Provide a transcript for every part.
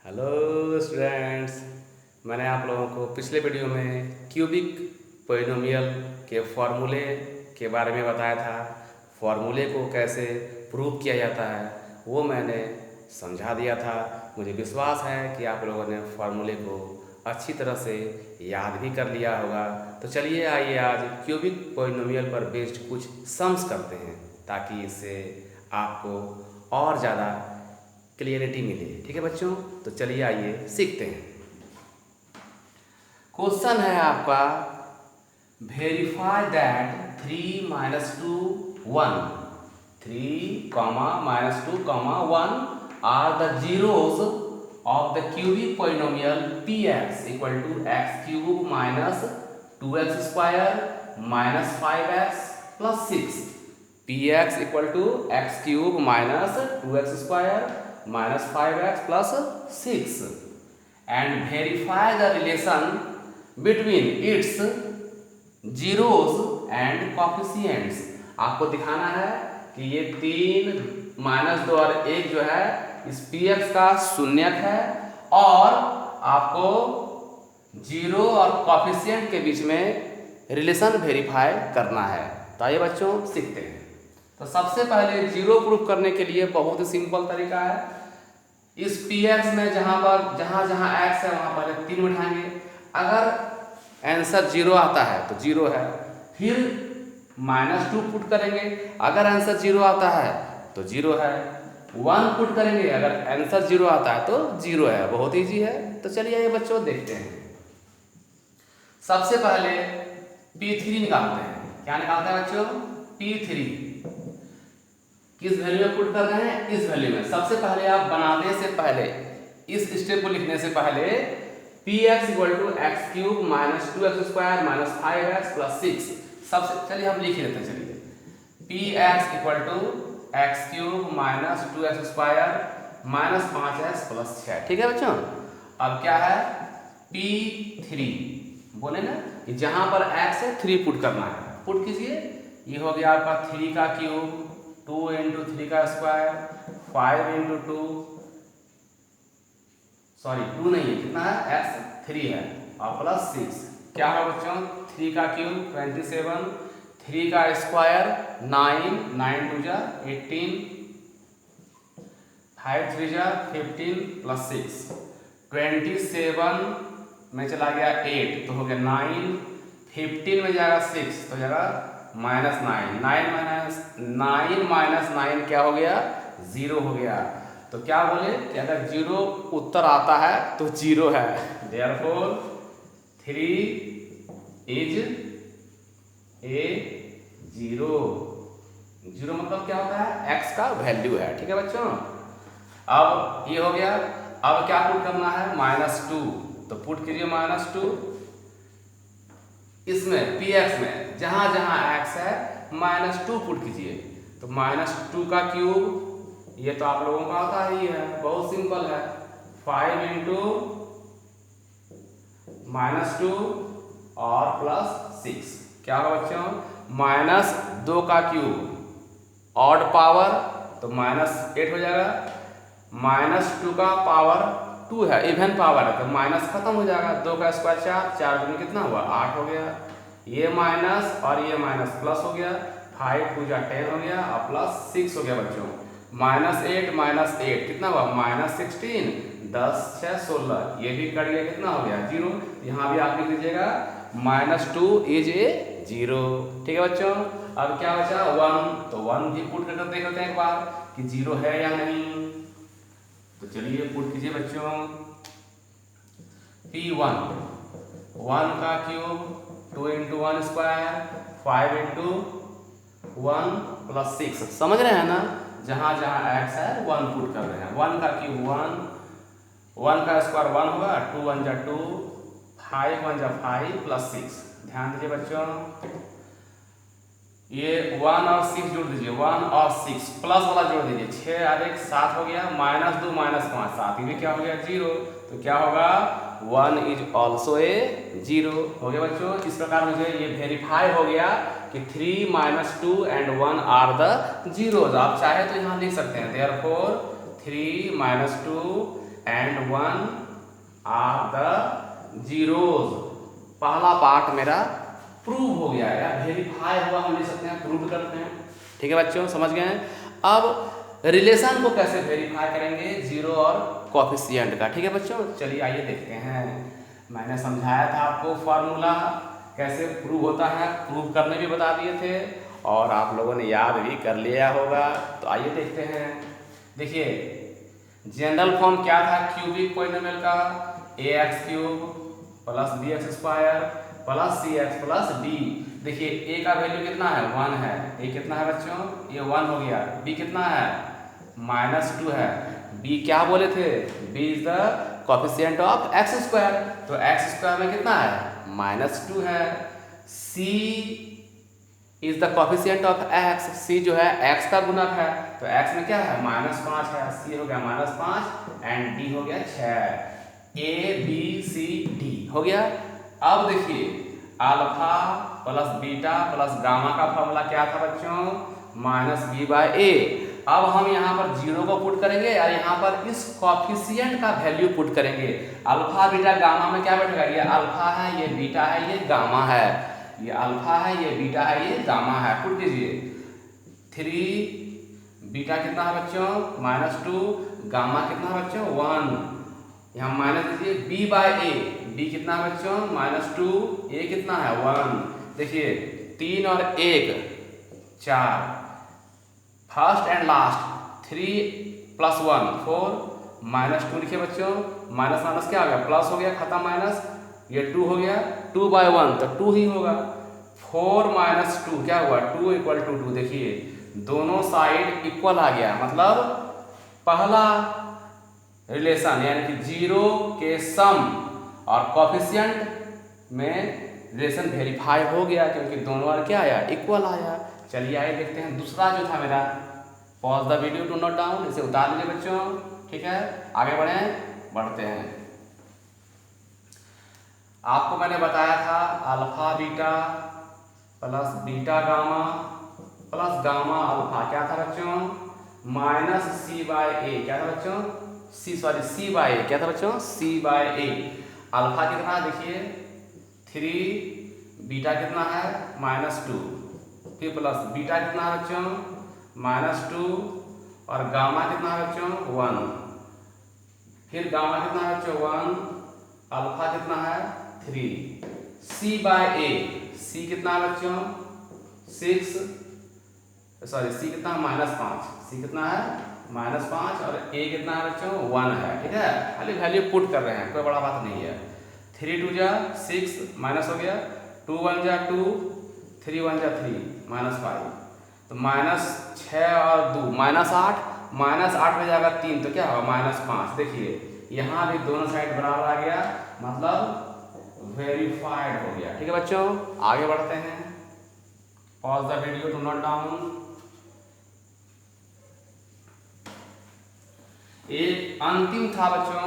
Hello students, मैंने आप लोगों को पिछले वीडियो में क्यूबिक पोलिनोमियल के फॉर्मूले के बारे में बताया था। फॉर्मूले को कैसे प्रूव किया जाता है वो मैंने समझा दिया था। मुझे विश्वास है कि आप लोगों ने फॉर्मूले को अच्छी तरह से याद भी कर लिया होगा। तो चलिए आइए आज क्यूबिक पोलिनोमियल पर बेस्ड कुछ सम्स करते हैं ताकि इससे आपको और ज़्यादा क्लियरिटी मिले। ठीक है बच्चों, तो चलिए आइए सीखते हैं। क्वेश्चन है आपका, verify that 3 - 2 1 3, -2, 1 are the zeros of the cubic polynomial px equal to x³ minus 2x² minus 5x plus 6। px equal to x³ minus 2x² minus 5x plus 6 and verify the relation between its zeros and coefficients। आपको दिखाना है कि ये 3, -2 और 1 जो है इस px का शून्यक है और आपको जीरो और कॉफिशिएंट के बीच में रिलेशन वेरीफाई करना है। तो आइए बच्चों सीखते हैं। तो सबसे पहले जीरो प्रूफ करने के लिए बहुत ही सिंपल तरीका है। इस px में जहाँ x है वहाँ पहले 3 बिठाएंगे। अगर आंसर जीरो आता है तो जीरो है, फिर -2 पुट करेंगे। अगर आंसर जीरो आता है तो जीरो है। 1 पुट करेंगे, अगर आंसर जीरो आता है तो जीरो है। बहुत ईजी है। तो चलिए ये बच्चों देखते हैं। सबसे पहले p3 निकालते हैं। क्या निकालते हैं बच्चों? p3 किस वैल्यू में पुट कर रहे हैं? इस वैल्यू में। सबसे पहले आप बनाने से पहले, इस स्टेप को लिखने से पहले px equal to x³ minus 2x² minus 5x plus 6 सबसे चलिए हम लिख लेते हैं। चलिए px equal to x³ minus 2x² minus 5x plus 6। ठीक है बच्चों। अब क्या है? p3 बोले ना कि जहां पर x है 3 पुट करना है। पुट कीजिए। ये हो गया आपका 3 का क्यूब, 2 × 3 का स्क्वायर, 5 × 2 सॉरी 2 नहीं है, कितना है? x 3 है और प्लस 6। क्या होगा बच्चों? 3 का क्यूब 27, 3 का स्क्वायर 9, 9 × 2 = 18, 5 × 3 = 15 प्लस 6, 27 में चला गया 8 तो हो गया 9, 15 में जाएगा 6 तो जाएगा -9, 9 माइनस 9 क्या हो गया? 0 हो गया। तो क्या बोले कि अगर 0 उत्तर आता है तो 0 है। Therefore 3 is a 0। 0 मतलब क्या होता है? x का वैल्यू है। ठीक है बच्चों। अब ये हो गया। अब क्या पुट करना है? -2 तो पुट कीजिए -2। इसमें px में जहां x है -2 पुट कीजिए। तो -2 का क्यूब, ये तो आप लोगों का आता ही है, बहुत सिंपल है। 5 × -2 और प्लस 6 क्या होगा बच्चों? -2 का क्यूब ऑड पावर तो -8 हो जाएगा। -2 का पावर 2 है, इवन पावर है तो माइनस खत्म हो जाएगा। 2 का स्क्वायर 4, 4 दूनी कितना हुआ? 8 हो गया। ये माइनस और ये माइनस प्लस हो गया। 5 × 2 = 10 हो गया और प्लस 6 हो गया बच्चों। -8 कितना हुआ? -16, 10 6 16, ये भी कट गया, कितना हो गया? 0। यहाँ भी आप लिख लीजिएगा -2 is a 0। ठीक है बच्चों। अब क्या बचा? 1 तो 1 भी पुट करके देख लेते हैं एक बार कि 0 है या नहीं। तो चलिए पुट कीजिए बच्चों। p1 1 का क्यूब, 2 × 1 स्क्वायर, 5 × 1 प्लस 6। समझ रहे हैं ना? जहां x है 1 पुट कर रहे हैं। 1 का क्यूब 1, 1 का स्क्वायर 1 होगा, 2 × 1 = 2, 5 × 1 = 5 प्लस 6। ध्यान दीजिए बच्चों, ये 1 और 6 जोड़ दीजिए। 1 और 6 प्लस वाला जोड़ दीजिए। 6 और 1 7 हो गया। -2 -5 7, ये भी क्या हो गया? 0। तो क्या होगा? 1 is also a 0 हो गया बच्चों। इस प्रकार मुझे ये वेरीफाई हो गया कि 3 - 2 and 1 आर द जीरोज। आप चाहे तो यहाँ लिख सकते हैं Therefore 3 - 2 and 1 are the zeros। पहला पार्ट मेरा प्रूव हो गया या वेरीफाई हुआ, हम लिख सकते हैं प्रूव करते हैं। ठीक है बच्चों, समझ गए हैं। अब रिलेशन को कैसे वेरीफाई करेंगे, जीरो और कोफिशिएंट का। ठीक है बच्चों, चलिए आइए देखते हैं। मैंने समझाया था आपको फार्मूला कैसे प्रूव होता है, प्रूव करने भी बता दिए थे और आप लोगों ने याद भी कर लिया होगा। तो आइए देखते हैं। देखिए जनरल फॉर्म क्या था क्यूबिक पॉलिनोमियल का, ax³ plus bx² plus cx plus d। देखिए a का वैल्यू कितना है, 1 है। a कितना है बच्चों, ये 1 हो गया। b कितना है, -2 है। b क्या बोले थे, b is the coefficient of x²। तो x² में कितना है, -2 है। c is the coefficient of x, c जो है x का गुणक है। तो x में क्या है, -5 है। c हो गया -5 एंड d हो गया 6। a b c d हो गया। अब देखिए alpha plus beta plus gamma का फॉर्मूला क्या था बच्चों, -b/a। अब हम यहाँ पर जीरो को पुट करेंगे और यहाँ पर इस कोफिशिएंट का वैल्यू पुट करेंगे। अल्फा बीटा गामा में क्या बैठेगा, ये अल्फा है, ये बीटा है, ये गामा है। ये अल्फा है, ये बीटा है, ये गामा है। पुट कीजिए 3, बीटा कितना है बच्चों, -2, गामा कितना है बच्चों 1। यहाँ माइनस दीजिए b/a, b कितना है बच्चों -2, a कितना है 1। देखिए 3 और 1 4, फर्स्ट एंड लास्ट 3 + 1 4, -2 लिखिए बच्चों। माइनस माइनस क्या हो गया, प्लस हो गया, खत्म माइनस, ये 2 हो गया। 2/1 तो 2 ही होगा। 4 - 2 क्या हुआ, 2 = 2। देखिए दोनों साइड इक्वल आ गया, मतलब पहला रिलेशन यानी कि जीरो के सम और कोफिशिएंट में रिलेशन वेरीफाई हो गया, क्योंकि दोनों बार क्या आया, इक्वल आया। चलिए आइए देखते हैं दूसरा जो था मेरा। Pause the video to note down, इसे उतार लीजिए बच्चों। ठीक है, आगे बढ़ते हैं। आपको मैंने बताया था alpha beta plus beta gamma plus gamma alpha क्या था बच्चों, -c/a। क्या था बच्चों, c/a क्या था बच्चों, c/a। अल्फा कितना देखिए 3, बीटा कितना है -2, फिर प्लस बीटा कितना है बच्चों -2 और गामा कितना है बच्चों 1, फिर गामा कितना है बच्चों 1, अल्फा कितना है 3, c/a। c कितना है बच्चों 6, सॉरी c कितना है -5, c कितना है -5 और a कितना है बच्चों 1 है। ठीक है, खाली वैल्यू पुट कर रहे हैं, कोई बड़ा बात नहीं है। 3 × 2 = 6 माइनस हो गया, 2 × 1 = 2, 3 × 1 = 3 -5। तो -6 और 2 -8, -8 में जाएगा 3 तो क्या होगा -5। देखिए यहाँ भी दोनों साइड बराबर आ गया, मतलब वेरीफाइड हो गया। ठीक है बच्चों, आगे बढ़ते हैं। Pause the video to note down. एक अंतिम था बच्चों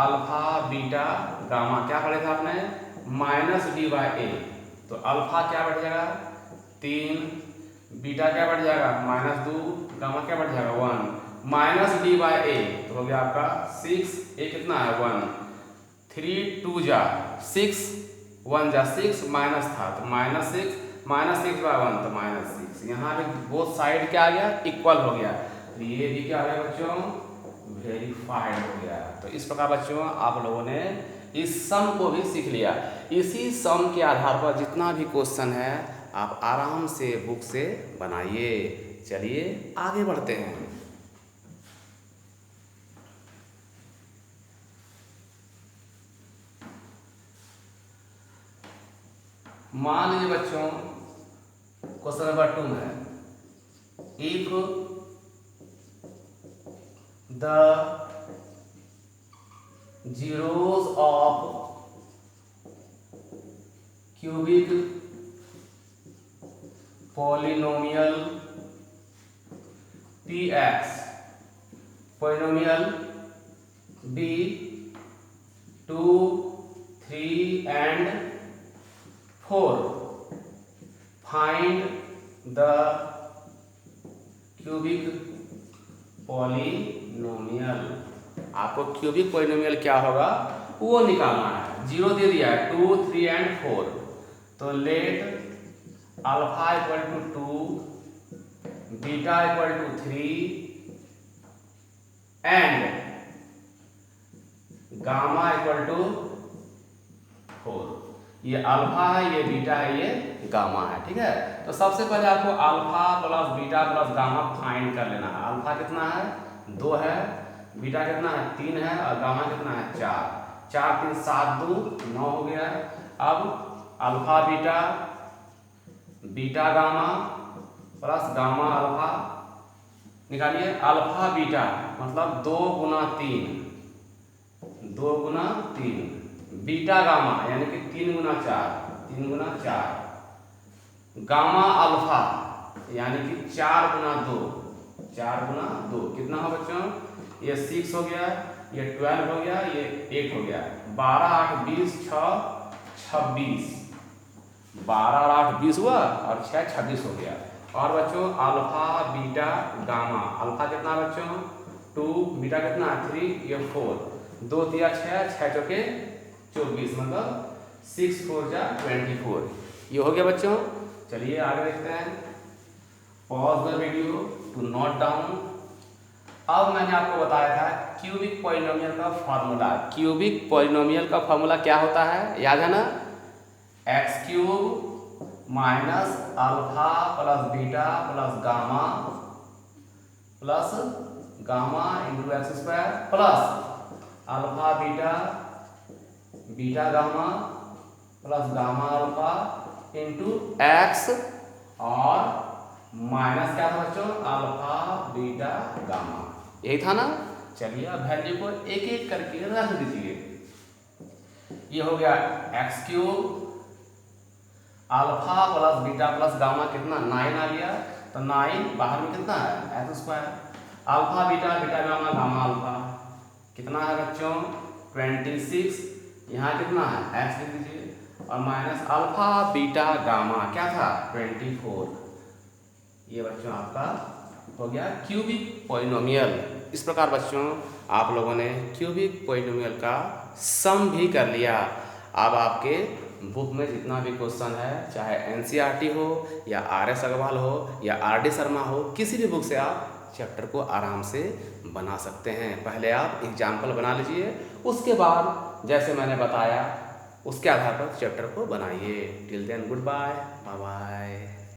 अल्फा बीटा गामा, क्या पढ़े थे आपने, -d/a। तो अल्फा क्या बढ़ जाएगा 3, बीटा क्या बढ़ जाएगा -2, गामा क्या बढ़ जाएगा 1, -d/a तो हो गया आपका 6, a कितना है 1, 3 × 2 = 6, 1 = 6, माइनस था तो -6, -6/1 तो -6। यहाँ पे बोथ साइड क्या आ गया, इक्वल हो गया। तो ये भी क्या आ गया बच्चों, वेरीफाइड हो गया। तो इस प्रकार बच्चों आप लोगों ने इस सम को भी सीख लिया। इसी सम के आधार पर जितना भी क्वेश्चन है आप आराम से बुक से बनाइए। चलिए आगे बढ़ते हैं। मान लीजिए बच्चों क्वेश्चन नंबर 2 में, if the zeros of cubic polynomial px polynomial b 2, 3 and 4, find the cubic polynomial। आपको क्यूबिक पॉलिनोमियल क्या होगा वो निकालना है। 0 दे दिया है, 2, 3 एंड 4। तो let alpha equal to 2, beta equal to 3 and gamma equal to 4। ये अल्फा है, ये बीटा है, ये गामा है। ठीक है, तो सबसे पहले आपको alpha plus beta plus gamma find कर लेना है। अल्फा कितना है 2 है, बीटा कितना है 3 है और गामा कितना है 4। 4 3 7 2 9 हो गया। अब alpha beta, beta gamma plus gamma alpha निकालिए। अल्फा बीटा मतलब 2 गुना 3, 2 गुना 3, बीटा गामा यानी कि 3 गुना 4, 3 गुना 4, गामा अल्फा यानी कि 4 गुना 2, 4 गुना 2 कितना हो बच्चों, ये 6 हो गया, ये 12 हो गया, ये 8 हो गया। 12 8 20 6 26, 12 और 8 20 हुआ और 6 26 हो गया। और बच्चों अल्फा बीटा गामा, अल्फा कितना बच्चों 2, बीटा कितना 3, ये 4, 2 3 6, 6 चौके 24, मतलब 6 4 जा 24। ये हो गया बच्चों। चलिए आगे देखते हैं। Pause the video to note down. अब मैंने आपको बताया था क्यूबिक पॉलिनोमियल का फॉर्मूला। क्यूबिक पॉलिनोमियल का फॉर्मूला क्या होता है, याद है ना, X cube minus alpha plus beta plus gamma into X square plus alpha beta, beta gamma plus gamma alpha into X और माइनस क्या था बच्चों अल्फा बीटा गामा। यही था ना। चलिए अब वैल्यू को एक एक करके रख दीजिए। ये हो गया x cube, alpha plus beta plus gamma कितना 9 आ गया, तो 9 बाहर में कितना है x square, alpha beta beta gamma gamma alpha कितना है बच्चों 26, यहाँ कितना है एक्स लिख दीजिए और माइनस अल्फा बीटा गामा क्या था 24। ये बच्चों आपका हो गया क्यूबिक पॉलिनोमियल। इस प्रकार बच्चों आप लोगों ने क्यूबिक पॉलिनोमियल का सम भी कर लिया। अब आपके बुक में जितना भी क्वेश्चन है, चाहे एनसीईआरटी हो या आरएस अग्रवाल हो या आरडी शर्मा हो, किसी भी बुक से आप चैप्टर को आराम से बना सकते हैं। पहले आप एग्जाम्पल बना लीजिए, उसके बाद जैसे मैंने बताया उसके आधार पर चैप्टर को बनाइए। Till then goodbye, bye bye.